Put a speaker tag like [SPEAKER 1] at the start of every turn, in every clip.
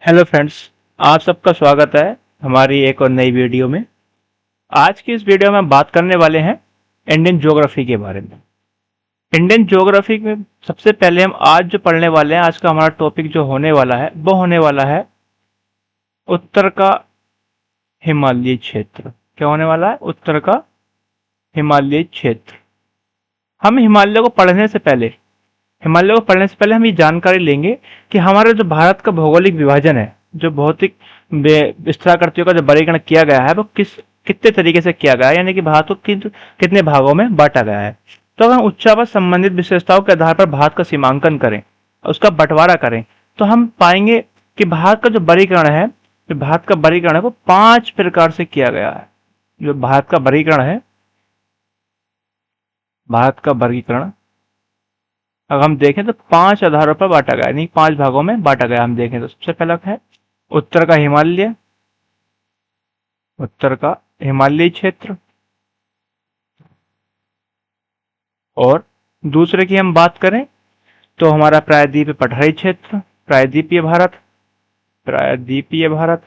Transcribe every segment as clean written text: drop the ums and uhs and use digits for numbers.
[SPEAKER 1] Hello friends, आप सबका स्वागत है हमारी एक और नई वीडियो में। आज की इस वीडियो में हम बात करने वाले हैं इंडियन ज्योग्राफी के बारे में। इंडियन ज्योग्राफी में सबसे पहले हम आज जो पढ़ने वाले हैं, आज का हमारा टॉपिक जो होने वाला है वो होने वाला है उत्तर का हिमालयी क्षेत्र। क्या होने वाला है? उत्तर का हिमालयी क्षेत्र। हम हिमालय को पढ़ने से पहले हम ये जानकारी लेंगे कि हमारे जो भारत का भौगोलिक विभाजन है, जो भौतिक विस्ताराकृतियों का जो वर्गीकरण किया गया है, वो कितने तरीके से किया गया है, यानी कि भारत को कितने भागों में बांटा गया है। तो अगर हम उच्चावच संबंधित विशेषताओं के आधार पर भारत का सीमांकन करें, उसका बंटवारा करें, तो हम पाएंगे कि भारत का जो वर्गीकरण है, वो 5 प्रकार से किया गया है। जो भारत का वर्गीकरण अगर हम देखें तो 5 आधारों पर बांटा गया, यानी 5 भागों में बांटा गया। हम देखें तो सबसे पहला है उत्तर का हिमालयी क्षेत्र। और दूसरे की हम बात करें तो हमारा प्रायद्वीपीय पठारी क्षेत्र, प्रायद्वीपीय भारत।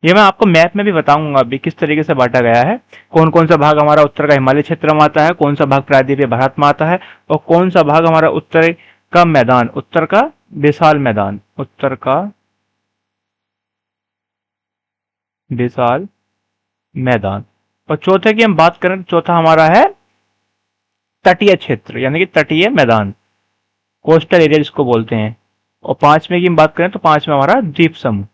[SPEAKER 1] ये मैं आपको मैप में भी बताऊंगा अभी किस तरीके से बांटा गया है, कौन कौन सा भाग हमारा उत्तर का हिमालय क्षेत्र में आता है, कौन सा भाग प्रायद्वीपीय भारत में आता है, और कौन सा भाग हमारा उत्तर का विशाल मैदान। और चौथे की हम बात करें तो चौथा हमारा है तटीय क्षेत्र, यानी कि तटीय मैदान, कोस्टल एरिया जिसको बोलते हैं। और पांचवें की हम बात करें तो पांचवें हमारा द्वीप समूह।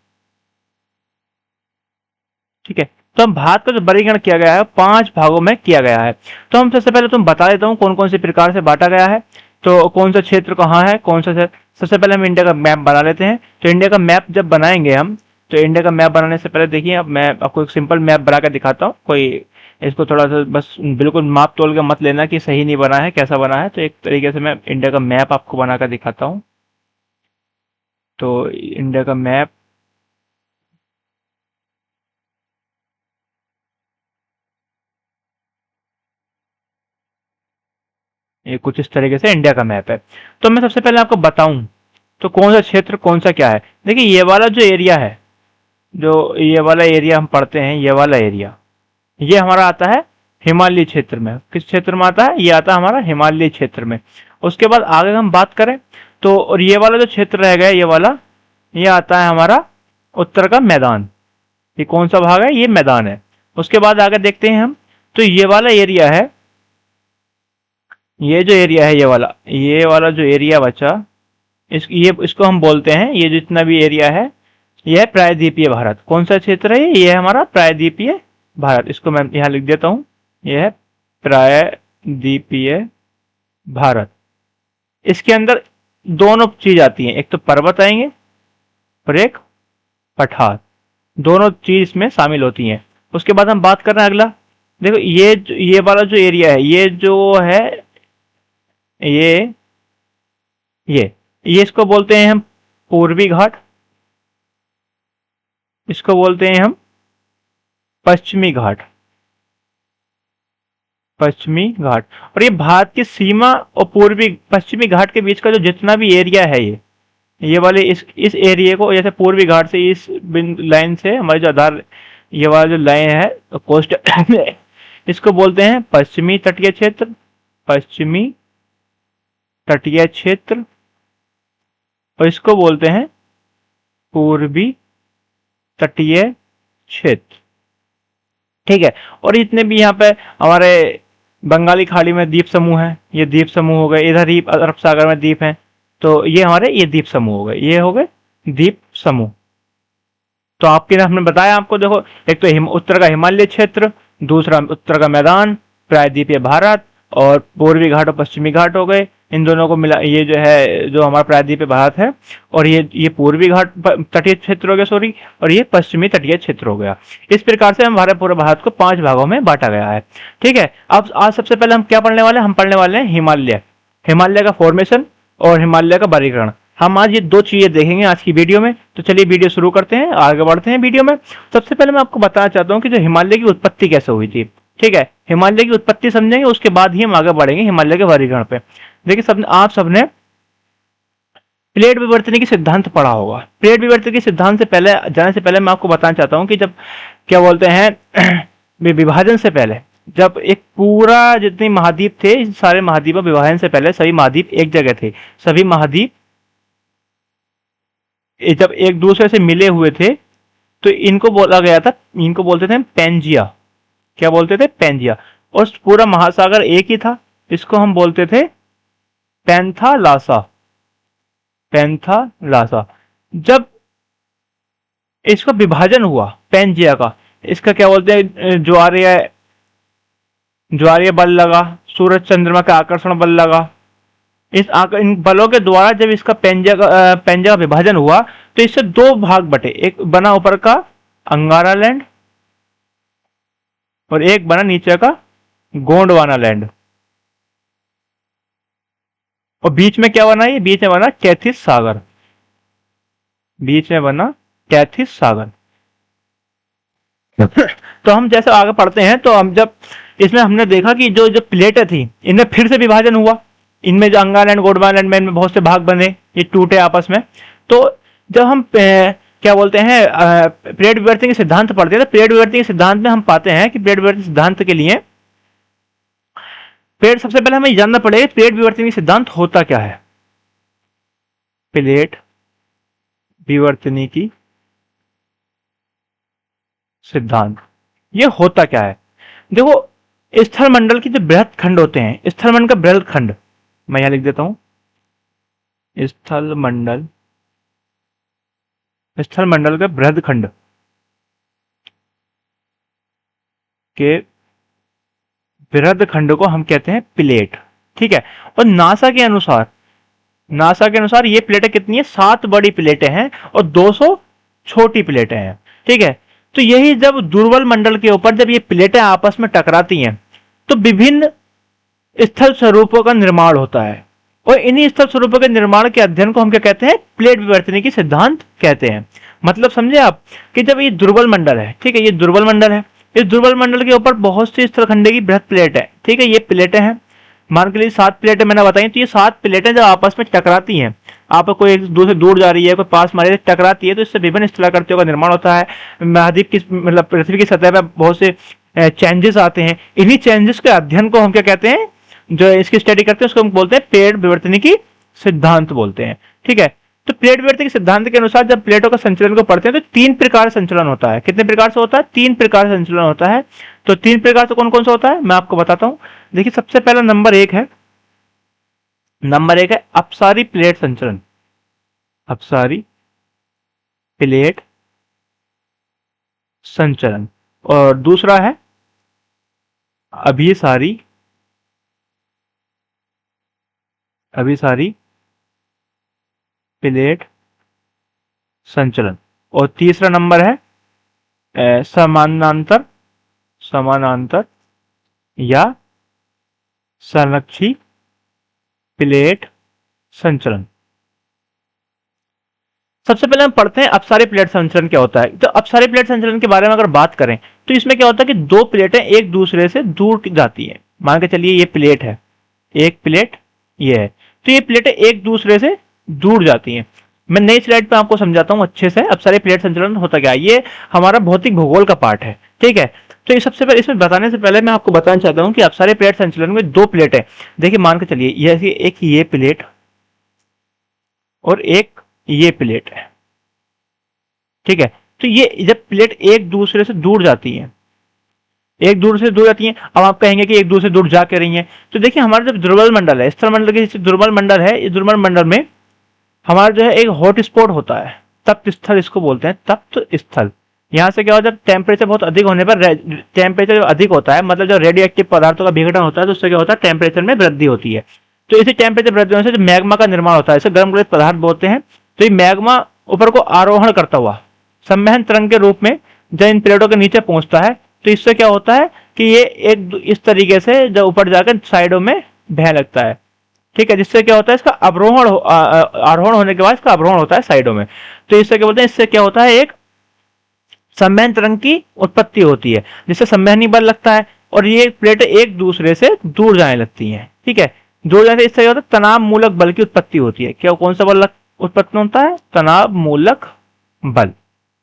[SPEAKER 1] ठीक है, तो हम भारत का जो वर्गीकरण किया गया है 5 भागों में किया गया है। तो हम सबसे पहले तुम बता देता हूँ कौन कौन से प्रकार से बांटा गया है, तो कौन सा क्षेत्र कहाँ है, कौन सा सबसे पहले हम इंडिया का मैप बना लेते हैं। तो इंडिया का मैप जब बनाएंगे हम, तो इंडिया का मैप बनाने से पहले देखिए, अब मैं आपको एक सिंपल मैप बना कर दिखाता हूँ। कोई इसको थोड़ा सा बस बिल्कुल माप तोल के मत लेना कि सही नहीं बना है, कैसा बना है। तो एक तरीके से मैं इंडिया का मैप आपको बनाकर दिखाता हूँ। तो इंडिया का मैप ये कुछ इस तरीके से इंडिया का मैप है। तो मैं सबसे पहले आपको बताऊं तो कौन सा क्षेत्र कौन सा क्या है। देखिए, ये वाला जो एरिया है, जो ये वाला एरिया हम पढ़ते हैं, ये वाला एरिया ये हमारा आता है हिमालय क्षेत्र में। किस क्षेत्र में आता है? ये आता है हमारा हिमालय क्षेत्र में। उसके बाद आगे हम बात करें तो, और ये वाला जो क्षेत्र रह गया, ये आता है हमारा उत्तर का मैदान। ये कौन सा भाग है? ये मैदान है। उसके बाद आगे देखते हैं हम, तो ये वाला एरिया है, ये जो एरिया है, ये वाला जो एरिया बचा, इसको हम बोलते हैं, ये जितना भी एरिया है, ये है प्रायद्वीपीय भारत। कौन सा क्षेत्र है? ये है हमारा प्रायद्वीपीय भारत। इसको मैं यहाँ लिख देता हूँ, ये है प्रायद्वीपीय भारत। इसके अंदर दोनों चीज आती हैं, एक तो पर्वत आएंगे और एक पठार, दोनों चीज इसमें शामिल होती हैं। उसके बाद हम बात कर रहे हैं अगला। देखो, ये वाला जो एरिया है, ये जो है, ये ये इसको बोलते हैं हम पूर्वी घाट, इसको बोलते हैं हम पश्चिमी घाट। और ये भारत की सीमा और पूर्वी पश्चिमी घाट के बीच का जो जितना भी एरिया है, ये वाले इस एरिया को, जैसे पूर्वी घाट से इस लाइन से हमारे जो आधार, ये वाला जो लाइन है कोस्ट इसको बोलते हैं पश्चिमी तटीय क्षेत्र, और इसको बोलते हैं पूर्वी तटीय क्षेत्र। ठीक है, और जितने भी यहाँ पे हमारे बंगाली खाड़ी में द्वीप समूह है, ये द्वीप समूह हो गए, इधर ही अरब सागर में द्वीप है, तो ये द्वीप समूह हो गए, ये हो गए द्वीप समूह। तो आपके हमने बताया आपको, देखो, एक तो उत्तर का हिमालय क्षेत्र, दूसरा उत्तर का मैदान प्रायद्वीपीय भारत, और पूर्वी घाट और पश्चिमी घाट हो गए। इन दोनों को मिला ये जो है, जो हमारा प्रायद्वीपीय भारत है, और ये पूर्वी घाट तटीय क्षेत्र हो गया, सॉरी, और ये पश्चिमी तटीय क्षेत्र हो गया। इस प्रकार से हमारे पूरे भारत को 5 भागों में बांटा गया है। ठीक है, अब आज सबसे पहले हम क्या पढ़ने वाले हैं? हम पढ़ने वाले हैं हिमालय का फॉर्मेशन और हिमालय का वर्गीकरण। हम आज ये 2 चीजें देखेंगे आज की वीडियो में। तो चलिए वीडियो शुरू करते हैं, आगे बढ़ते हैं वीडियो में। सबसे पहले मैं आपको बताना चाहता हूँ कि जो हिमालय की उत्पत्ति कैसे हुई थी। ठीक है, हिमालय की उत्पत्ति समझेंगे, उसके बाद ही हम आगे बढ़ेंगे हिमालय के वर्गीकरण पे। देखिए, आप सबने प्लेट विवर्तनी की सिद्धांत पढ़ा होगा। प्लेट विवर्तनी के सिद्धांत से पहले जाने से पहले मैं आपको बताना चाहता हूं कि जब क्या बोलते हैं विभाजन से पहले, जब एक पूरा जितने महाद्वीप थे, सारे महाद्वीप विभाजन से पहले सभी महाद्वीप एक जगह थे। सभी महाद्वीप जब एक दूसरे से मिले हुए थे तो इनको बोला गया था, इनको बोलते थे पेंजिया। क्या बोलते थे? पेंजिया। और पूरा महासागर एक ही था, इसको हम बोलते थे पैंथालासा। पैंथालासा। जब इसका विभाजन हुआ पेंजिया का, इसका क्या बोलते हैं, ज्वारीय बल लगा, सूरज चंद्रमा का आकर्षण बल लगा। इन बलों के द्वारा जब इसका पेंजिया का विभाजन हुआ तो इससे दो भाग बटे, एक बना ऊपर का अंगारा लैंड और एक बना नीचे का गोंडवाना लैंड। और बीच में क्या बना? ये बीच में बना कैथिस सागर। बीच में बना कैथिस सागर। तो हम जैसे आगे पढ़ते हैं तो हम जब इसमें हमने देखा कि जो प्लेटें थी इनमें फिर से विभाजन हुआ। इनमें जो अंगारा लैंड गोंडवाना लैंड में इनमें बहुत से भाग बने, ये टूटे आपस में। तो जब हम क्या बोलते हैं प्लेट विवर्तन के सिद्धांत पढ़ते हैं तो प्लेट विवर्तन के सिद्धांत में हम पाते हैं कि प्लेट विवर्तन सिद्धांत के लिए सबसे पहले हमें जानना पड़ेगा प्लेट विवर्तन की सिद्धांत होता क्या है। प्लेट विवर्तनी की सिद्धांत ये होता क्या है? देखो, स्थल मंडल की जो बृहद खंड होते हैं, स्थल मंडल का बृहद खंड मैं यहां लिख देता हूं। स्थल मंडल का बृहद खंड के बृहद खंड को हम कहते हैं प्लेट। ठीक है। और नासा के अनुसार ये प्लेटें कितनी है? 7 बड़ी प्लेटें हैं और 200 छोटी प्लेटें हैं। ठीक है। तो यही जब दुर्बल मंडल के ऊपर जब ये प्लेटें आपस में टकराती हैं तो विभिन्न स्थल स्वरूपों का निर्माण होता है। और इन्हीं स्थल स्वरूपों के निर्माण के अध्ययन को हम क्या कहते हैं? प्लेट विवर्तनी की सिद्धांत कहते हैं। मतलब समझे आप कि जब ये दुर्बल मंडल है, ठीक है, ये दुर्बल मंडल है, इस दुर्बल मंडल के ऊपर बहुत सी स्थलखंडे की बृहद प्लेट है। ठीक है, ये प्लेटें हैं, मान के लिए 7 प्लेटें मैंने बताई। तो ये 7 प्लेटें जब आपस में टकराती हैं, आप कोई एक दूसरे दूर जा रही है, कोई पास मारी टकराती है, तो इससे विभिन्न स्थलाकृतियों का निर्माण होता है। महाद्वीप की मतलब पृथ्वी की सतह पर बहुत से चेंजेस आते हैं। इन्हीं चेंजेस के अध्ययन को हम क्या कहते हैं? जो इसकी स्टडी करते हैं उसको हम बोलते हैं प्लेट विवर्तनी की सिद्धांत बोलते हैं। ठीक है। तो प्लेट विवर्तनी के सिद्धांत के अनुसार जब प्लेटों का संचलन को पढ़ते हैं तो 3 प्रकार से संचलन होता है। कितने प्रकार से होता है? 3 प्रकार से संचलन होता है। तो 3 प्रकार से कौन कौन सा होता है मैं आपको बताता हूं। देखिए, सबसे पहला नंबर एक है अपसारी प्लेट संचलन। अपसारी प्लेट संचलन। और दूसरा है अभिसारी प्लेट संचलन। और तीसरा नंबर है समानांतर या संरक्षी प्लेट संचलन। सबसे पहले हम पढ़ते हैं अपसारी प्लेट संचलन क्या होता है। तो अपसारी प्लेट संचलन के बारे में अगर बात करें तो इसमें क्या होता है कि 2 प्लेटें एक दूसरे से दूर जाती हैं। मान के चलिए ये प्लेट है, एक प्लेट ये है, तो ये प्लेटें एक दूसरे से दूर जाती हैं। मैं नई स्लाइड पे आपको समझाता हूं अच्छे से अपसारी प्लेट संचलन होता क्या है। ये हमारा भौतिक भूगोल का पार्ट है। ठीक है। तो ये सबसे पहले इसमें बताने से पहले मैं आपको बताना चाहता हूं कि अपसारी प्लेट संचलन में 2 प्लेटें, देखिए मान के चलिए एक ये प्लेट और एक ये प्लेट है। ठीक है। तो ये जब प्लेट एक दूसरे से दूर जाती है, अब आप कहेंगे कि एक दूसरे दूर जा के रही हैं, तो देखिए हमारा जब दुर्बल मंडल है, स्थल मंडल के दुर्बल मंडल है, इस दुर्बल मंडल में हमारा जो है एक हॉट स्पॉट होता है, तप्त स्थल इसको बोलते हैं, तप्त स्थल। यहाँ से क्या होता है, टेम्परेचर बहुत अधिक होने पर, टेम्परेचर अधिक होता है मतलब जो रेडियो एक्टिव पदार्थों का विघटन होता है तो उससे क्या होता है, टेम्परेचर में वृद्धि होती है। तो इसी टेम्परेचर वृद्धि होने से जो मैग्मा का निर्माण होता है, इसे गर्म गलित पदार्थ बोलते हैं। तो ये मैग्मा ऊपर को आरोहण करता हुआ संवहन तरंग के रूप में जब इन प्लेटों के नीचे पहुंचता है तो इससे क्या होता है कि ये एक इस तरीके से जब ऊपर जाकर साइडों में बह लगता है। ठीक है। जिससे क्या होता है, इसका आरोहण होने के बाद इसका अवरोहण होता है साइडों में। तो इससे क्या बोलते हैं, इससे क्या होता है, एक संवहन तरंग की उत्पत्ति होती है जिससे संवहनी बल लगता है और ये प्लेटें एक दूसरे से दूर जाने लगती हैं। ठीक है। दूर जाने से इससे क्या होता है, तनाव मूलक बल की उत्पत्ति होती है। क्या कौन सा बल उत्पत्ति होता है? तनाव मूलक बल।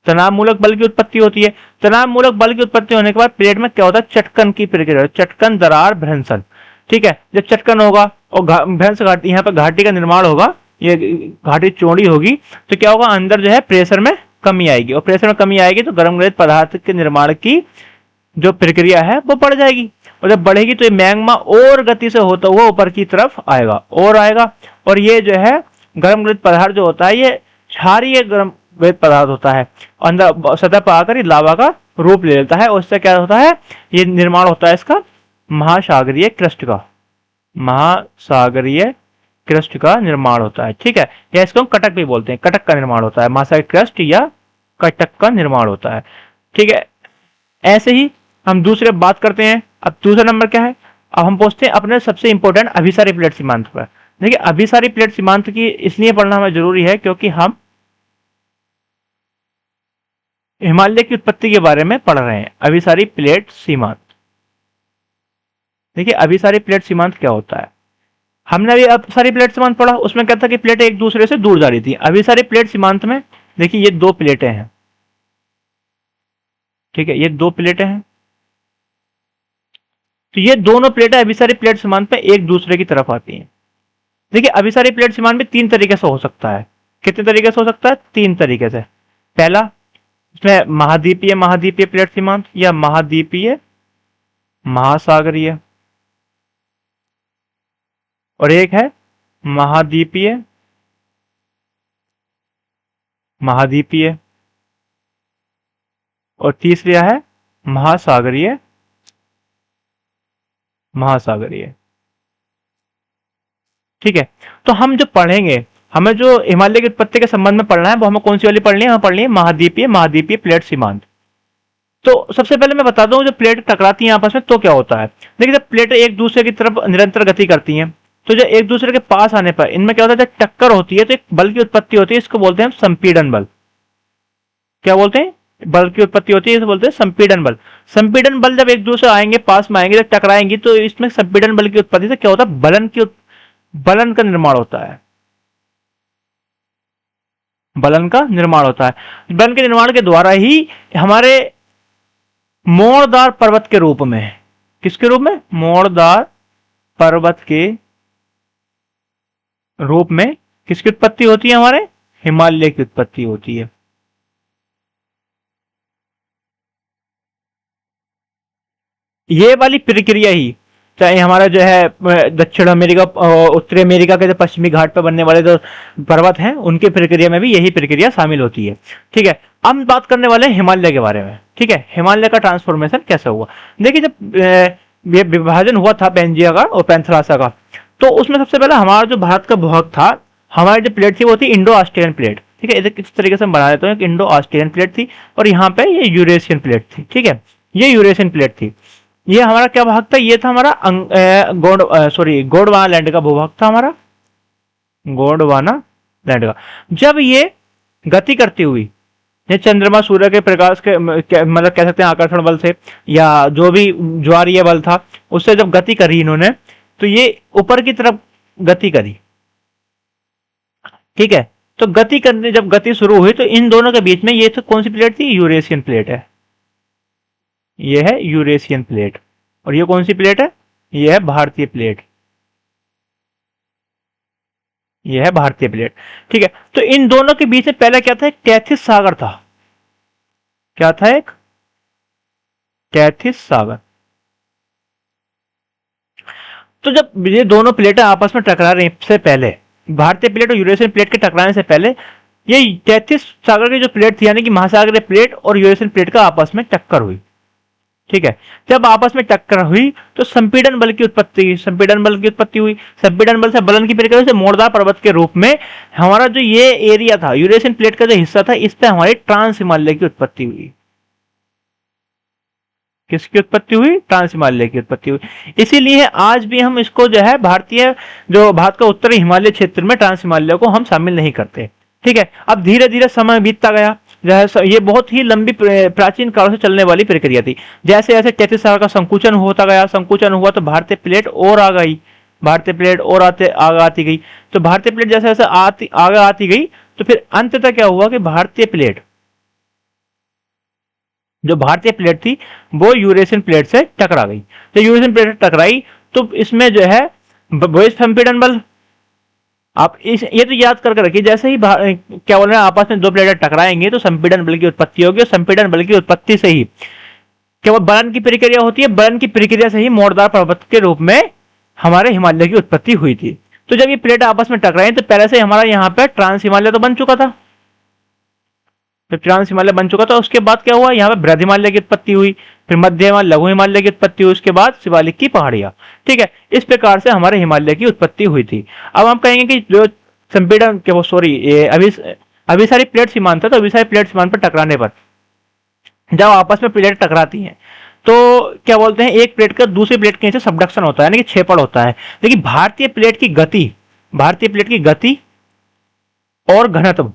[SPEAKER 1] तनाव मूलक बल की उत्पत्ति होती है। तनाव मूलक बल की उत्पत्ति होने के बाद प्लेट में क्या होता है? चटकन की प्रक्रिया, चटकन, दरार, भ्रंशन। ठीक है, जब चटकन होगा और भ्रंश घाटी, यहाँ पर घाटी का निर्माण होगा, ये घाटी चौड़ी होगी, तो क्या होगा? अंदर जो है प्रेशर में कमी आएगी, और प्रेशर में कमी आएगी तो गर्म गलित पदार्थ के निर्माण की जो प्रक्रिया है वो बढ़ जाएगी, और जब बढ़ेगी तो ये मैग्मा और गति से होता हुआ ऊपर की तरफ आएगा और आएगा, और ये जो है गर्म गलित पदार्थ जो होता है ये क्षारीय गर्म गलित पदार्थ होता है, अंदर सतह पर आकर लावा का रूप ले लेता है, और इससे क्या होता है? ये निर्माण होता है इसका महासागरीय क्रस्ट का, महासागरीय क्रस्ट का निर्माण होता है। ठीक है, या इसको हम कटक भी बोलते हैं, कटक का निर्माण होता है, महासागरीय क्रस्ट या कटक का निर्माण होता है। ठीक है, ऐसे ही हम दूसरे बात करते हैं। अब दूसरा नंबर क्या है? अब हम पहुंचते हैं अपने सबसे इंपॉर्टेंट अभिसारी प्लेट सीमांत पर। देखिए, अभिसारी प्लेट सीमांत की इसलिए पढ़ना हमें जरूरी है क्योंकि हम हिमालय की उत्पत्ति के बारे में पढ़ रहे हैं। अभिसारी प्लेट सीमांत, देखिए अभिसारी प्लेट सीमांत क्या होता है? हमने अभी अभिसारी प्लेट सीमांत पढ़ा, उसमें क्या था कि प्लेटें एक दूसरे से दूर जा रही थी। अभिसारी प्लेट सीमांत में देखिए ये दो प्लेटें हैं, ठीक है, ये दो प्लेटें हैं, तो ये दोनों प्लेटें अभिसारी प्लेट सीमांत में एक दूसरे की तरफ आती हैं। देखिए अभिसारी प्लेट सीमांत में तीन तरीके से हो सकता है। कितने तरीके से हो सकता है? तीन तरीके से। पहला, इसमें महाद्वीपीय महाद्वीपीय प्लेट सीमांत या महाद्वीपीय महासागरीय, और एक है महाद्वीपीय महाद्वीपीय, और तीसरा है महासागरीय महासागरीय। ठीक है, तो हम जो पढ़ेंगे, हमें जो हिमालय की उत्पत्ति के संबंध में पढ़ना है वो हमें कौन सी वाली पढ़नी है? हमें पढ़नी है महाद्वीपीय महाद्वीपीय प्लेट सीमांत। तो सबसे पहले मैं बता दूं, जो प्लेट टकराती हैं आपस में तो क्या होता है। देखिए, जब प्लेटें एक दूसरे की तरफ निरंतर गति करती हैं तो जो एक दूसरे के पास आने पर इनमें क्या होता है? जब टक्कर होती है तो एक बल की उत्पत्ति होती है, इसको बोलते हैं संपीड़न बल। क्या बोलते हैं? बल की उत्पत्ति होती है, इसे बोलते हैं संपीड़न बल। संपीड़न बल जब एक दूसरे आएंगे, पास में आएंगे, जब टकराएंगी तो इसमें संपीड़न बल की उत्पत्ति से क्या होता है? बलन का निर्माण होता है, बलन का निर्माण होता है। बलन के निर्माण के द्वारा ही हमारे मोड़दार पर्वत के रूप में, किसके रूप में? मोड़दार पर्वत के रूप में किसकी उत्पत्ति होती है? हमारे हिमालय की उत्पत्ति होती है। ये वाली प्रक्रिया ही, चाहे हमारा जो है दक्षिण अमेरिका, उत्तरी अमेरिका के जो पश्चिमी घाट पर बनने वाले जो पर्वत हैं उनकी प्रक्रिया में भी यही प्रक्रिया शामिल होती है। ठीक है, अब हम बात करने वाले हैं हिमालय के बारे में। ठीक है, हिमालय का ट्रांसफॉर्मेशन कैसे हुआ? देखिए, जब ये विभाजन हुआ था पैंजिया का और पैंथरासा का, तो उसमें सबसे पहले हमारा जो भारत का भूभाग था, हमारी जो प्लेट थी वो थी इंडो ऑस्ट्रियन प्लेट। ठीक है, इसे किस तरीके से बना देते हैं? इंडो ऑस्ट्रियन प्लेट थी, और यहाँ पे ये यूरेशियन प्लेट थी। ठीक है, ये यूरेशियन प्लेट थी। ये हमारा क्या भाग था? ये था हमारा गोंडवाना लैंड का भूभाग था, हमारा गोंडवाना लैंड का। जब ये गति करती हुई, ये चंद्रमा सूर्य के प्रकाश के मतलब कह सकते हैं आकर्षण बल से, या जो भी ज्वारीय बल था उससे जब गति करी इन्होंने, तो ये ऊपर की तरफ गति करी। ठीक है, तो गति करने जब गति शुरू हुई तो इन दोनों के बीच में ये तो कौन सी प्लेट थी? यूरेशियन प्लेट है, ये है यूरेशियन प्लेट। और ये कौन सी प्लेट है? ये है भारतीय प्लेट, ये है भारतीय प्लेट। ठीक है, तो इन दोनों के बीच में पहले क्या था? एक कैथिस सागर था। क्या था? एक कैथिस सागर। तो जब ये दोनों प्लेटें आपस में टकरा रही से पहले, भारतीय प्लेट और यूरेशियन प्लेट के टकराने से पहले, ये कैथिस सागर की जो प्लेट थी, यानी कि महासागरीय प्लेट और यूरेशियन प्लेट का आपस में टक्कर हुई। ठीक है, जब आपस में टक्कर हुई तो संपीड़न बल की उत्पत्ति हुई। संपीड़न बल की उत्पत्ति हुई, संपीड़न बल से बलन की प्रक्रिया से मोड़दार पर्वत के रूप में हमारा जो ये एरिया था, यूरेशियन प्लेट का जो हिस्सा था, इस पे हमारी ट्रांस हिमालय की उत्पत्ति हुई। किसकी उत्पत्ति हुई? ट्रांस हिमालय की उत्पत्ति हुई। इसीलिए आज भी हम इसको जो है भारतीय, जो भारत का उत्तरी हिमालय क्षेत्र में ट्रांस हिमालय को हम शामिल नहीं करते। ठीक है, अब धीरे धीरे समय बीतता गया, ये बहुत ही लंबी प्राचीन काल से चलने वाली प्रक्रिया थी। जैसे जैसे कैथिस सागर का संकुचन होता गया, संकुचन हुआ तो भारतीय प्लेट और आ गई। भारतीय प्लेट और आते आगे आती गई। तो भारतीय प्लेट जैसे जैसे आगे आती गई तो फिर अंततः क्या हुआ कि भारतीय प्लेट, जो भारतीय प्लेट थी वो यूरेशियन प्लेट से टकरा गई। तो यूरेशियन प्लेट से टकराई तो इसमें जो है वही संपीड़न बल, आप इस ये तो याद करके रखिए, जैसे ही क्या बोल रहे हैं आपस में दो प्लेटें टकराएंगे तो संपीड़न बल की उत्पत्ति होगी, और संपीड़न बल की उत्पत्ति से ही केवल बलन की प्रक्रिया होती है, बलन की प्रक्रिया से ही मोड़दार पर्वत के रूप में हमारे हिमालय की उत्पत्ति हुई थी। तो जब ये प्लेट आपस में टकराई तो पहले से हमारा यहाँ पे ट्रांस हिमालय तो बन चुका था, जब ट्रांस हिमालय बन चुका था उसके बाद क्या हुआ, यहाँ पे बृहद हिमालय की उत्पत्ति हुई, फिर मध्य हिमालय, लघु हिमालय की उत्पत्ति हुई, उसके बाद शिवालिक की पहाड़ियां। ठीक है, इस प्रकार से हमारे हिमालय की उत्पत्ति हुई थी। अब हम कहेंगे कि जो संपीड़न के वो सॉरी ये अभिसारी प्लेट सीमांत है, तो अभिसारी प्लेट सीमांत पर टकराने पर जब आपस में प्लेट टकराती हैं तो क्या बोलते हैं, एक प्लेट का दूसरी प्लेट के नीचे सबडक्शन होता है, यानी कि छेपड़ होता है। लेकिन भारतीय प्लेट की गति, भारतीय प्लेट की गति और घनत्व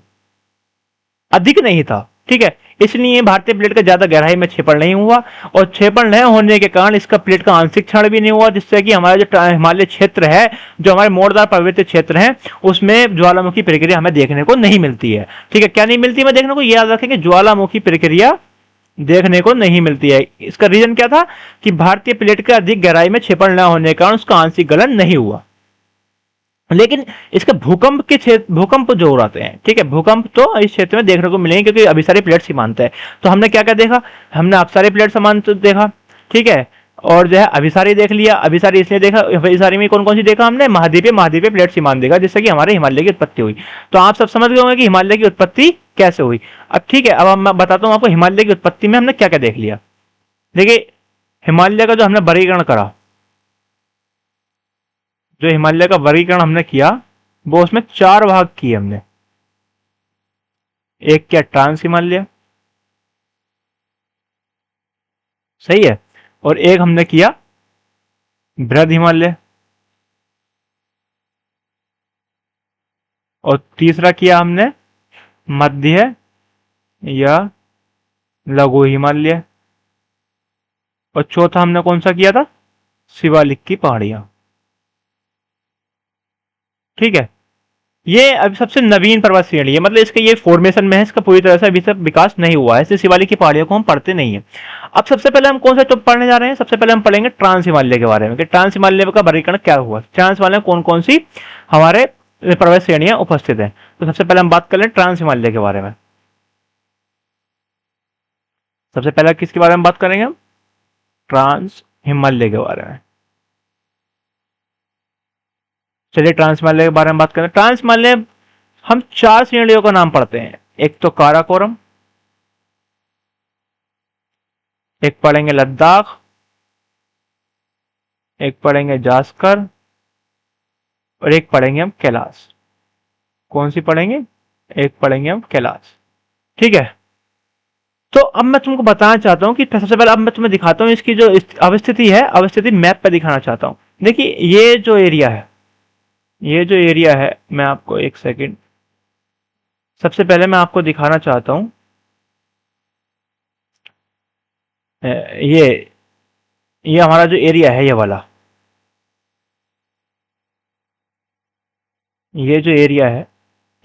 [SPEAKER 1] अधिक नहीं था। ठीक है, इसलिए भारतीय प्लेट का ज्यादा गहराई में छेपड़ नहीं हुआ, और छेपड़ नहीं होने के कारण इसका प्लेट का आंशिक क्षरण भी नहीं हुआ, जिससे कि हमारा जो हिमालय क्षेत्र है, जो हमारे मोड़दार पर्वतीय क्षेत्र है, उसमें ज्वालामुखी प्रक्रिया हमें देखने को नहीं मिलती है। ठीक है, क्या नहीं मिलती है देखने को, याद रखेंगे, ज्वालामुखी प्रक्रिया देखने को नहीं मिलती है। इसका रीजन क्या था कि भारतीय प्लेट के अधिक गहराई में छेपड़ न होने के कारण उसका आंशिक गलन नहीं हुआ। लेकिन इसका भूकंप के क्षेत्र, भूकंप जो हो रहे हैं, ठीक है, भूकंप तो इस क्षेत्र में देखने को मिलेंगे क्योंकि अभिसारी प्लेट सीमांत है। तो हमने क्या क्या देखा, हमने अपसारी प्लेट सीमांत देखा, ठीक है, और जो है अभिसारी देख लिया। अभिसारी इसलिए देखा, अभिसारी में कौन कौन सी देखा हमने, महाद्वीपीय प्लेट सीमांत देखा, जिससे कि हमारे हिमालय की उत्पत्ति हुई। तो आप सब समझ गए होंगे कि हिमालय की उत्पत्ति कैसे हुई। अब ठीक है, अब मैं बताता हूँ आपको हिमालय की उत्पत्ति में हमने क्या क्या देख लिया। देखिए, हिमालय का जो हमने वर्गीकरण करा, जो हिमालय का वर्गीकरण हमने किया वो उसमें चार भाग किए हमने। एक क्या, ट्रांस हिमालय, सही है, और एक हमने किया बृहद हिमालय, और तीसरा किया हमने मध्य या लघु हिमालय, और चौथा हमने कौन सा किया था, शिवालिक की पहाड़ियां। ठीक है, ये अभी सबसे नवीन पर्वत श्रेणी है, मतलब इसके ये फॉर्मेशन में है, इसका पूरी तरह से अभी तक विकास नहीं हुआ है, इसलिए शिवालिक की पहाड़ियों को हम पढ़ते नहीं है। अब सबसे पहले हम कौन सा टॉपिक पढ़ने जा रहे हैं, सबसे पहले हम पढ़ेंगे ट्रांस हिमालय के बारे में, कि ट्रांस हिमालय का वर्गीकरण क्या हुआ, ट्रांस हिमालय में कौन कौन सी हमारे पर्वत श्रेणियां उपस्थित है। तो सबसे पहले हम बात कर लें ट्रांस हिमालय के बारे में। सबसे पहले किसके बारे में बात करेंगे हम, ट्रांस हिमालय के बारे में। चलिए ट्रांस हिमालय के बारे में बात करें। ट्रांस हिमालय हम चार श्रेणियों का नाम पढ़ते हैं, एक तो काराकोरम, एक पढ़ेंगे लद्दाख, एक पढ़ेंगे जास्कर, और एक पढ़ेंगे हम कैलाश। कौन सी पढ़ेंगे, एक पढ़ेंगे हम कैलाश। ठीक है, तो अब मैं तुमको बताना चाहता हूं कि सबसे पहले अब मैं तुम्हें दिखाता हूं इसकी जो अवस्थिति है, अवस्थिति मैप पे दिखाना चाहता हूं। देखिए ये जो एरिया है, ये जो एरिया है, मैं आपको एक सेकंड, सबसे पहले मैं आपको दिखाना चाहता हूं ये हमारा जो एरिया है, ये वाला, ये जो एरिया है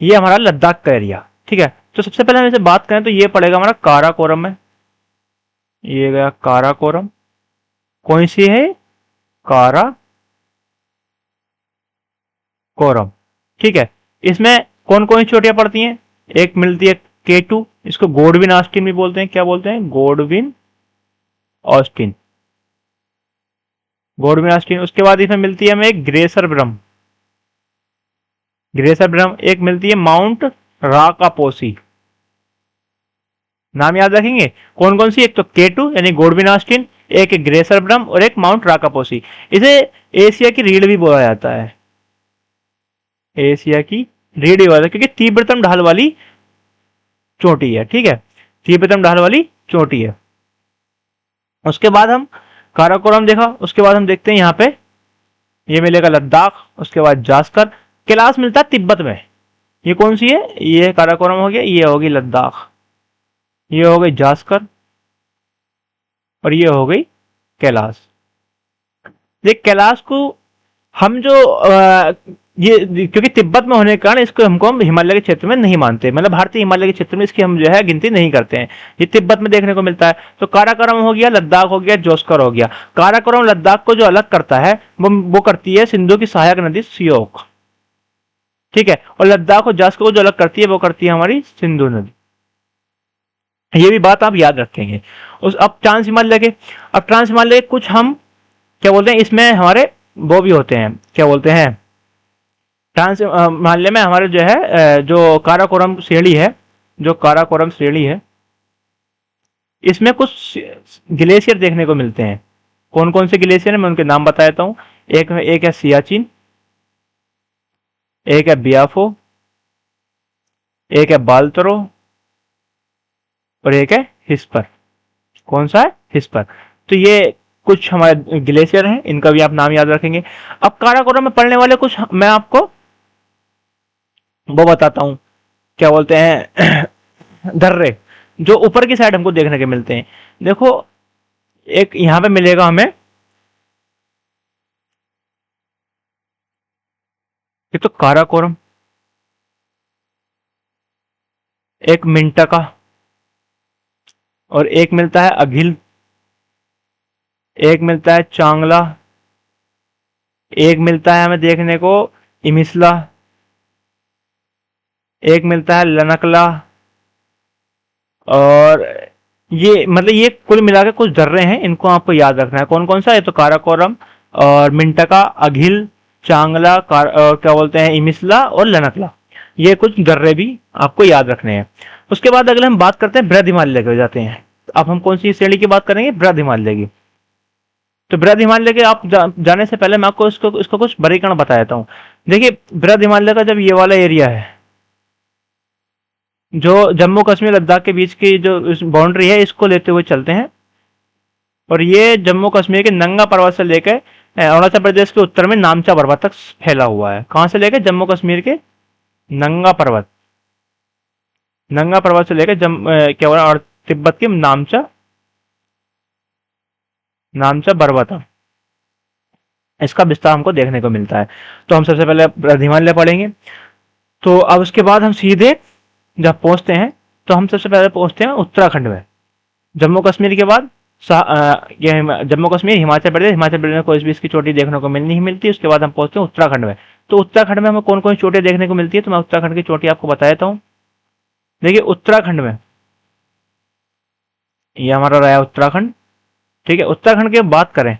[SPEAKER 1] ये हमारा लद्दाख का एरिया। ठीक है, तो सबसे पहले हम इसे बात करें तो ये पड़ेगा हमारा काराकोरम में, ये गया काराकोरम। कौन सी है, काराकोरम। ठीक है, इसमें कौन कौन सी चोटियां पड़ती हैं, एक मिलती है K2, इसको गोडविन ऑस्टिन भी बोलते हैं, क्या बोलते हैं, गोडविन ऑस्टिन, गोडविन ऑस्टिन। उसके बाद इसमें मिलती है हमें ग्रेसर ब्रह्म, ग्रेसर ब्रह्म। एक मिलती है माउंट राकापोसी, नाम याद रखेंगे कौन कौन सी, एक तो K2 यानी गोडविन ऑस्टिन, एक ग्रेसर ब्रह्म, और एक माउंट राकापोसी। इसे एशिया की रीढ़ भी बोला जाता है, एशिया की रीढ़ भी बोला जाता है, क्योंकि तीव्रतम ढाल वाली चोटी है। ठीक है, तीव्रतम ढाल वाली चोटी है। उसके बाद हम काराकोरम देखा, उसके बाद हम देखते हैं यहाँ पे ये मिलेगा लद्दाख, उसके बाद जास्कर। कैलाश मिलता है तिब्बत में, ये कौन सी है, ये काराकोरम हो गया, ये होगी लद्दाख, ये हो गई जास्कर, और ये हो गई कैलाश। देख कैलाश को हम जो ये क्योंकि तिब्बत में होने के कारण इसको हमको हम हिमालय के क्षेत्र में नहीं मानते, मतलब भारतीय हिमालय के क्षेत्र में इसकी हम जो है गिनती नहीं करते हैं। ये तिब्बत में देखने को मिलता है। तो काराकोरम हो गया, लद्दाख हो गया, जोस्कर हो गया। काराकोरम लद्दाख को जो अलग करता है वो करती है सिंधु की सहायक नदी सियोक, ठीक है। और लद्दाख और जास्कर को जो अलग करती है वो करती है हमारी सिंधु नदी। ये भी बात आप याद रखेंगे। उस अब ट्रांस हिमालय के, अब ट्रांस हिमालय कुछ हम क्या बोलते हैं, इसमें हमारे वो भी होते हैं, क्या बोलते हैं, ट्रांस हिमालय में हमारे जो है जो काराकोरम श्रेणी है, जो काराकोरम श्रेणी है, इसमें कुछ ग्लेशियर देखने को मिलते हैं। कौन कौन से ग्लेशियर है मैं उनके नाम बता देता हूँ। एक है सियाचिन, एक है बियाफो, एक है बाल्तरो और एक है हिस्पर। कौन सा है? हिस्पर। तो ये कुछ हमारे ग्लेशियर हैं, इनका भी आप नाम याद रखेंगे। अब काराकोरम में पड़ने वाले कुछ मैं आपको वो बताता हूं, क्या बोलते हैं दर्रे, जो ऊपर की साइड हमको देखने के मिलते हैं। देखो एक यहां पे मिलेगा हमें, ये तो काराकोरम, एक मिंटका और एक मिलता है अघिल, एक मिलता है चांगला, एक मिलता है हमें देखने को इमिसला, एक मिलता है लनकला। और ये मतलब ये कुल मिला के कुछ दर्रे हैं, इनको आपको याद रखना है। कौन कौन सा? ये तो काराकोरम और मिंटका, अघिल, चांगला, क्या बोलते हैं, इमिसला और लनकला। ये कुछ दर्रे भी आपको याद रखने हैं। उसके बाद अगले हम बात करते हैं बृहद हिमालय के जाते हैं। अब हम कौन सी श्रेणी की बात करेंगे? बृहद हिमालय की। तो बृहद हिमालय के आप जाने से पहले मैं आपको इसको कुछ वर्गीकरण बता देता हूँ। देखिए बृहद हिमालय का जब ये वाला एरिया है, जो जम्मू कश्मीर लद्दाख के बीच की जो बाउंड्री है, इसको लेते हुए चलते हैं। और ये जम्मू कश्मीर के नंगा पर्वत से लेकर अरुणाचल प्रदेश के उत्तर में नामचा पर्वत तक फैला हुआ है। कहां से लेकर? जम्मू कश्मीर के नंगा पर्वत, नंगा पर्वत से लेकर क्या बोला, और तिब्बत के नामचा, नामचा पर्वत, इसका विस्तार हमको देखने को मिलता है। तो हम सबसे पहले बृहद हिमालय पढ़ेंगे। तो अब उसके बाद हम सीधे जब पहुंचते हैं, तो हम सबसे पहले पहुंचते हैं उत्तराखंड में। जम्मू कश्मीर के बाद ये जम्मू कश्मीर, हिमाचल प्रदेश, हिमाचल प्रदेश में कोई भी इसकी चोटी देखने को नहीं मिलती। उसके बाद हम पहुंचते हैं उत्तराखंड में। तो उत्तराखंड में हमें कौन कौन सी चोटी देखने को मिलती है, तो मैं उत्तराखंड की चोटी आपको बता देता हूँ। देखिए उत्तराखंड में ये हमारा रहा है उत्तराखंड, ठीक है। उत्तराखंड की बात करें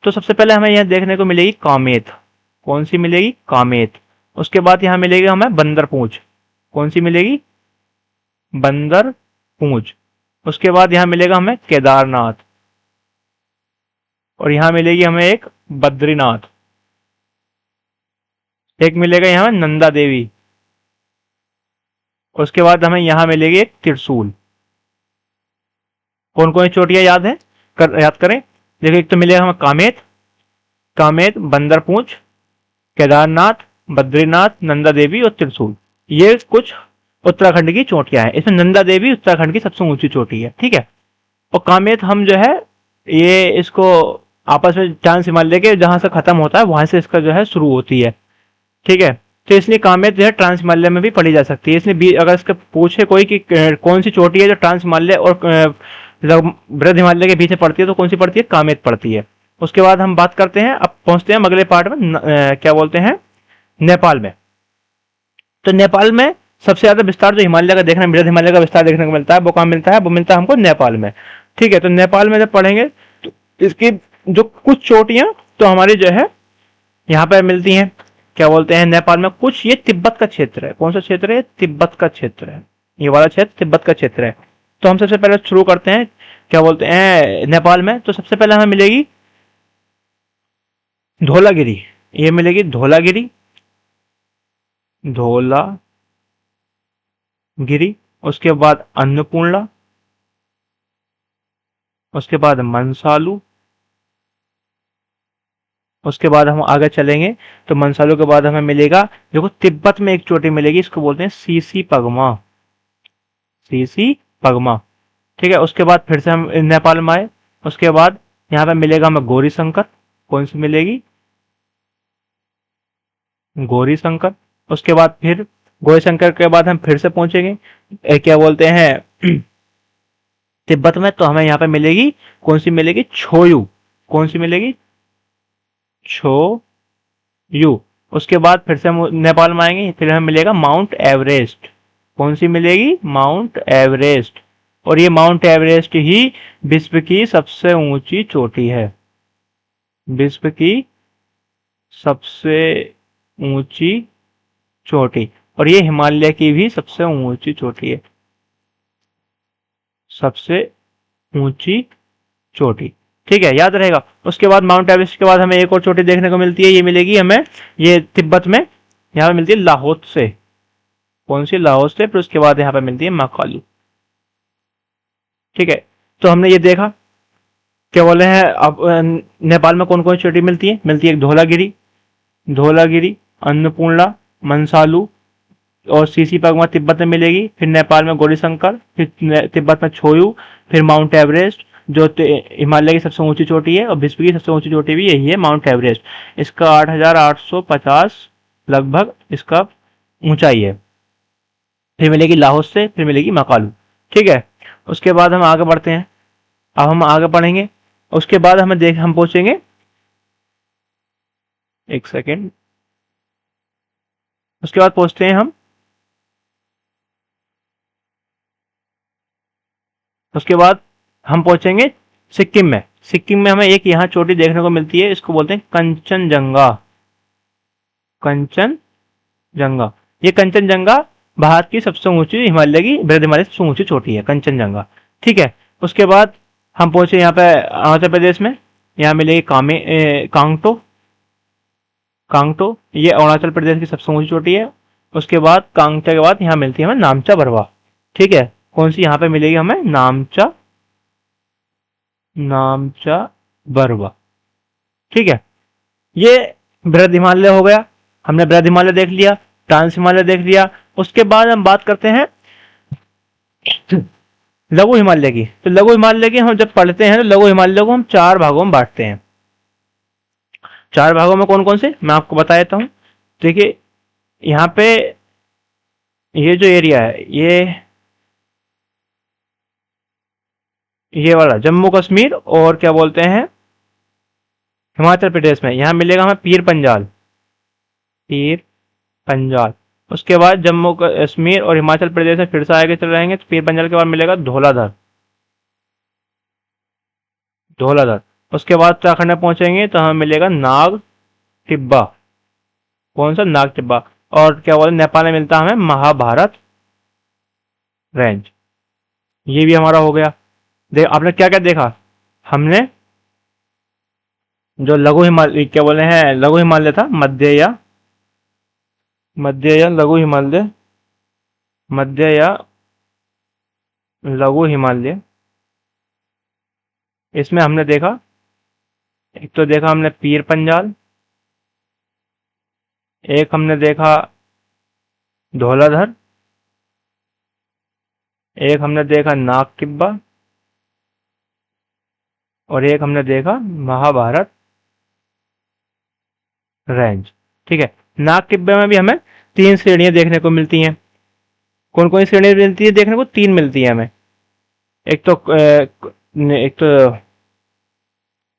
[SPEAKER 1] तो सबसे पहले हमें यह देखने को मिलेगी कामेत। कौन सी मिलेगी? कामेत। उसके बाद यहाँ मिलेगी हमें बंदर पूंछ। कौन सी मिलेगी? बंदर पूंछ। उसके बाद यहाँ मिलेगा हमें केदारनाथ, और यहाँ मिलेगी हमें एक बद्रीनाथ, एक मिलेगा यहाँ नंदा देवी। उसके बाद हमें यहाँ मिलेगी एक त्रिशूल। कौन कौन सी चोटियां याद है? याद करें। देखिए एक तो मिलेगा हमें कामेत, कामेत, बंदर पूंछ, केदारनाथ, बद्रीनाथ, नंदा देवी और त्रिशूल। ये कुछ उत्तराखंड की चोटियां हैं। इसमें नंदा देवी उत्तराखंड की सबसे ऊंची चोटी है, ठीक है। और कामेत हम जो है ये इसको आपस में ट्रांस हिमालय के जहां से खत्म होता है वहां से इसका जो है शुरू होती है, ठीक है। तो इसलिए कामेत जो है ट्रांस हिमालय में भी पढ़ी जा सकती है। इसलिए अगर इसके पूछे कोई कि कौन सी चोटी है जो ट्रांस हिमालय और बृहद हिमालय के बीच में पड़ती है, तो कौन सी पड़ती है? कामेत पड़ती है। उसके बाद हम बात करते हैं, अब पहुंचते हैं अगले पार्ट में, क्या बोलते हैं, नेपाल में। तो नेपाल में सबसे ज्यादा विस्तार जो हिमालय का देखने, बृहद हिमालय का विस्तार देखने को मिलता है, वो कहाँ मिलता है? वो मिलता है हमको नेपाल में, ठीक है। तो नेपाल में जब पढ़ेंगे तो इसकी जो कुछ चोटियां तो हमारी जो है यहाँ पर मिलती हैं, क्या बोलते हैं, नेपाल में कुछ। ये तिब्बत का क्षेत्र है। कौन सा क्षेत्र है? तिब्बत का क्षेत्र है। ये वाला क्षेत्र तिब्बत का क्षेत्र है। तो हम सबसे पहले शुरू करते हैं, क्या बोलते हैं, नेपाल में। तो सबसे पहले हमें मिलेगी धौलागिरी। ये मिलेगी धौलागिरी, धौलागिरी। उसके बाद अन्नपूर्णा, उसके बाद मनसालू। उसके बाद हम आगे चलेंगे तो मनसालू के बाद हमें मिलेगा, देखो तिब्बत में एक चोटी मिलेगी, इसको बोलते हैं सीसी पगमा, सीसी पगमा, ठीक है। उसके बाद फिर से हम नेपाल में आए। उसके बाद यहाँ पे मिलेगा हमें गौरी शंकर। कौन सी मिलेगी? गौरी शंकर। उसके बाद फिर गौरी शंकर के बाद हम फिर से पहुंचेंगे क्या बोलते हैं तिब्बत में, तो हमें यहाँ पे मिलेगी कौन सी मिलेगी, छोयू। कौन सी मिलेगी, छोयू। उसके बाद फिर से हम नेपाल में आएंगे, फिर हमें मिलेगा माउंट एवरेस्ट। कौन सी मिलेगी, माउंट एवरेस्ट। और ये माउंट एवरेस्ट ही विश्व की सबसे ऊंची चोटी है, विश्व की सबसे ऊंची चोटी। और ये हिमालय की भी सबसे ऊंची चोटी है, सबसे ऊंची चोटी। ठीक है, याद रहेगा। उसके बाद माउंट एवरेस्ट के बाद हमें एक और चोटी देखने को मिलती है, ये मिलेगी हमें, ये तिब्बत में यहाँ पे मिलती है लाहौत्से। कौन सी, लाहौत्से। फिर उसके बाद यहाँ पे मिलती है महाकाली। ठीक है, तो हमने ये देखा क्या बोले हैं। अब नेपाल में कौन कौन सी चोटी मिलती है, मिलती है एक धौलागिरी, धौलागिरी, अन्नपूर्णा, मंसालू और सीसी पगमा तिब्बत में मिलेगी। फिर नेपाल में गौरीशंकर, फिर तिब्बत में छोयू, फिर माउंट एवरेस्ट जो हिमालय की सबसे ऊंची चोटी है, और विश्व की सबसे ऊंची चोटी भी यही है, माउंट एवरेस्ट। इसका 8,850 लगभग इसका ऊंचाई है। फिर मिलेगी लाहौस से, फिर मिलेगी महाकालू। ठीक है, उसके बाद हम आगे बढ़ते हैं। अब हम आगे बढ़ेंगे, उसके बाद हम पहुंचेंगे, एक सेकेंड, उसके बाद पहुंचते हैं हम, उसके बाद हम पहुंचेंगे सिक्किम में। सिक्किम में हमें एक यहाँ चोटी देखने को मिलती है, इसको बोलते हैं कंचनजंगा। कंचनजंगा, ये कंचनजंगा भारत की सबसे ऊंची, हिमालय की बृहद हिमालय सबसे ऊंची चोटी है, कंचनजंगा। ठीक है, उसके बाद हम पहुंचे यहाँ पे अरुणाचल प्रदेश में, यहाँ मिलेगी कांगटो। कांगटो ये अरुणाचल प्रदेश की सबसे ऊंची चोटी है। उसके बाद कांगटा के बाद यहाँ मिलती है हमें नामचा बरवा। ठीक है, कौन सी यहाँ पे मिलेगी हमें, नामचा, नामचा बरवा। ठीक है, ये बृहद हिमालय हो गया, हमने बृहद हिमालय देख लिया, ट्रांस हिमालय देख लिया। उसके बाद हम बात करते हैं लघु हिमालय की। तो लघु हिमालय की हम जब पढ़ते हैं तो लघु हिमालय को हम 4 भागों में बांटते हैं। 4 भागों में कौन कौन से, मैं आपको बता देता हूं। देखिए यहाँ पे ये जो एरिया है, ये वाला जम्मू कश्मीर और क्या बोलते हैं हिमाचल प्रदेश में, यहाँ मिलेगा हमें पीर पंजाल, पीर पंजाल। उसके बाद जम्मू कश्मीर और हिमाचल प्रदेश में फिर से आगे चल रहेंगे, तो पीर पंजाल के बाद मिलेगा धौलाधर, धौलाधर। उसके बाद उत्तराखंड में पहुंचेंगे तो हमें मिलेगा नाग टिब्बा। कौन सा, नाग टिब्बा। और क्या बोलते नेपाल में मिलता है हमें महाभारत रेंज। ये भी हमारा हो गया। देख आपने क्या क्या देखा, हमने जो लघु हिमालय क्या बोले हैं, लघु हिमालय था, मध्य या लघु हिमालय, मध्य या लघु हिमालय, इसमें हमने देखा, एक तो देखा हमने पीर पंजाल, एक हमने देखा धौलाधर, एक हमने देखा नाग टिब्बा, और एक हमने देखा महाभारत रेंज। ठीक है, नाग टिब्बे में भी हमें 3 श्रेणियां देखने को मिलती हैं। कौन कौन सी श्रेणी मिलती है देखने को, 3 मिलती है हमें। एक तो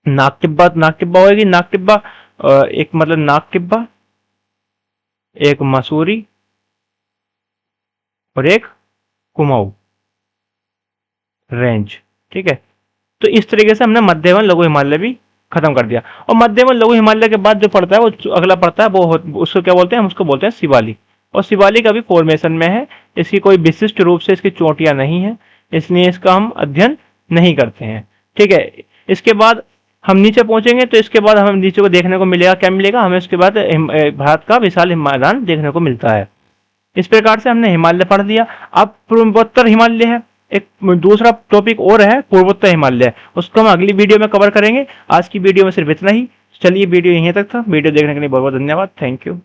[SPEAKER 1] नाग टिब्बा होगी, नाग टिब्बा, एक मतलब नाग टिब्बा, एक मसूरी और एक कुमाऊं रेंज। ठीक है, तो इस तरीके से हमने मध्य एवं लघु हिमालय भी खत्म कर दिया। और मध्य एवं लघु हिमालय के बाद जो पड़ता है, वो अगला पड़ता है, वो उसको क्या बोलते हैं, हम उसको बोलते हैं शिवालिक। और शिवालिक अभी फॉर्मेशन में है, इसकी कोई विशिष्ट रूप से इसकी चोटियां नहीं है, इसलिए इसका हम अध्ययन नहीं करते हैं। ठीक है, इसके बाद हम नीचे पहुंचेंगे तो इसके बाद हमें नीचे को देखने को मिलेगा, क्या मिलेगा हमें, उसके बाद भारत का विशाल मैदान देखने को मिलता है। इस प्रकार से हमने हिमालय पढ़ लिया। अब पूर्वोत्तर हिमालय है, एक दूसरा टॉपिक और है पूर्वोत्तर हिमालय, उसको हम अगली वीडियो में कवर करेंगे। आज की वीडियो में सिर्फ इतना ही। चलिए वीडियो यहीं तक था। वीडियो देखने के लिए बहुत बहुत धन्यवाद। Thank you.